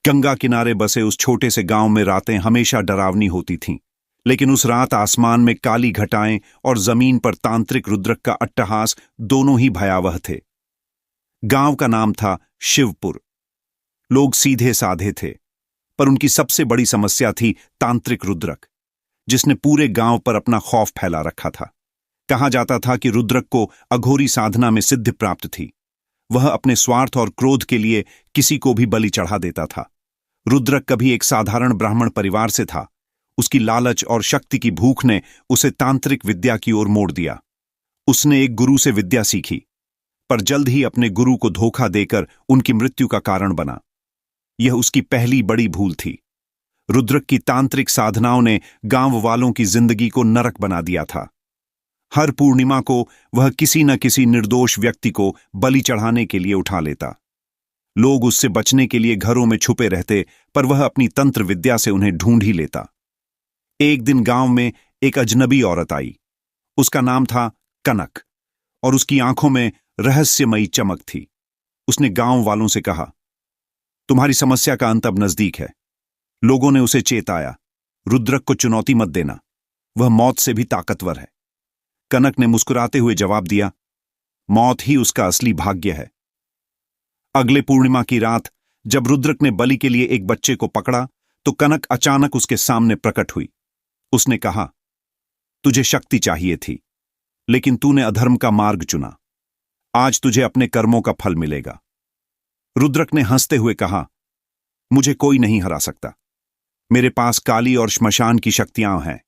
गंगा किनारे बसे उस छोटे से गांव में रातें हमेशा डरावनी होती थीं, लेकिन उस रात आसमान में काली घटाएं और जमीन पर तांत्रिक रुद्रक का अट्टहास दोनों ही भयावह थे। गांव का नाम था शिवपुर। लोग सीधे साधे थे, पर उनकी सबसे बड़ी समस्या थी तांत्रिक रुद्रक, जिसने पूरे गांव पर अपना खौफ फैला रखा था। कहा जाता था कि रुद्रक को अघोरी साधना में सिद्धि प्राप्त थी। वह अपने स्वार्थ और क्रोध के लिए किसी को भी बलि चढ़ा देता था। रुद्रक कभी एक साधारण ब्राह्मण परिवार से था। उसकी लालच और शक्ति की भूख ने उसे तांत्रिक विद्या की ओर मोड़ दिया। उसने एक गुरु से विद्या सीखी, पर जल्द ही अपने गुरु को धोखा देकर उनकी मृत्यु का कारण बना। यह उसकी पहली बड़ी भूल थी। रुद्रक की तांत्रिक साधनाओं ने गांव वालों की जिंदगी को नरक बना दिया था। हर पूर्णिमा को वह किसी न किसी निर्दोष व्यक्ति को बलि चढ़ाने के लिए उठा लेता। लोग उससे बचने के लिए घरों में छुपे रहते, पर वह अपनी तंत्र विद्या से उन्हें ढूंढ ही लेता। एक दिन गांव में एक अजनबी औरत आई। उसका नाम था कनक, और उसकी आंखों में रहस्यमयी चमक थी। उसने गांव वालों से कहा, तुम्हारी समस्या का अंत अब नजदीक है। लोगों ने उसे चेताया, रुद्रक को चुनौती मत देना, वह मौत से भी ताकतवर है। कनक ने मुस्कुराते हुए जवाब दिया, मौत ही उसका असली भाग्य है। अगले पूर्णिमा की रात जब रुद्रक ने बलि के लिए एक बच्चे को पकड़ा, तो कनक अचानक उसके सामने प्रकट हुई। उसने कहा, तुझे शक्ति चाहिए थी, लेकिन तूने अधर्म का मार्ग चुना। आज तुझे अपने कर्मों का फल मिलेगा। रुद्रक ने हंसते हुए कहा, मुझे कोई नहीं हरा सकता। मेरे पास काली और श्मशान की शक्तियां हैं।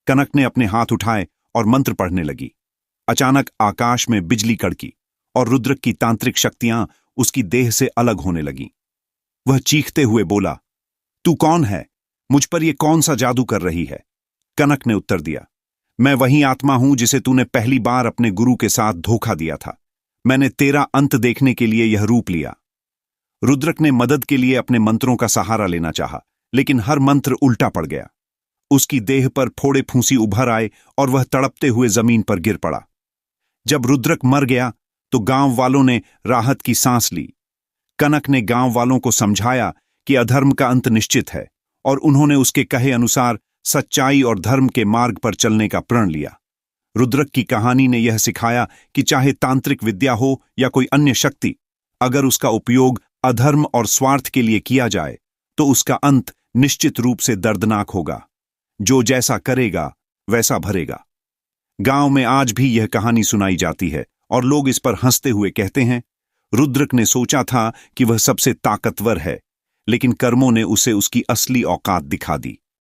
कनक ने अपने हाथ उठाए और मंत्र पढ़ने लगी। अचानक आकाश में बिजली कड़की और रुद्रक की तांत्रिक शक्तियां उसकी देह से अलग होने लगीं। वह चीखते हुए बोला, तू कौन है? मुझ पर यह कौन सा जादू कर रही है? कनक ने उत्तर दिया, मैं वही आत्मा हूं जिसे तूने पहली बार अपने गुरु के साथ धोखा दिया था। मैंने तेरा अंत देखने के लिए यह रूप लिया। रुद्रक ने मदद के लिए अपने मंत्रों का सहारा लेना चाहा, लेकिन हर मंत्र उल्टा पड़ गया। उसकी देह पर फोड़े फूंसी उभर आए और वह तड़पते हुए जमीन पर गिर पड़ा। जब रुद्रक मर गया तो गांव वालों ने राहत की सांस ली। कनक ने गांव वालों को समझाया कि अधर्म का अंत निश्चित है, और उन्होंने उसके कहे अनुसार सच्चाई और धर्म के मार्ग पर चलने का प्रण लिया। रुद्रक की कहानी ने यह सिखाया कि चाहे तांत्रिक विद्या हो या कोई अन्य शक्ति, अगर उसका उपयोग अधर्म और स्वार्थ के लिए किया जाए तो उसका अंत निश्चित रूप से दर्दनाक होगा। जो जैसा करेगा वैसा भरेगा। गांव में आज भी यह कहानी सुनाई जाती है और लोग इस पर हंसते हुए कहते हैं, रुद्रक ने सोचा था कि वह सबसे ताकतवर है, लेकिन कर्मों ने उसे उसकी असली औकात दिखा दी।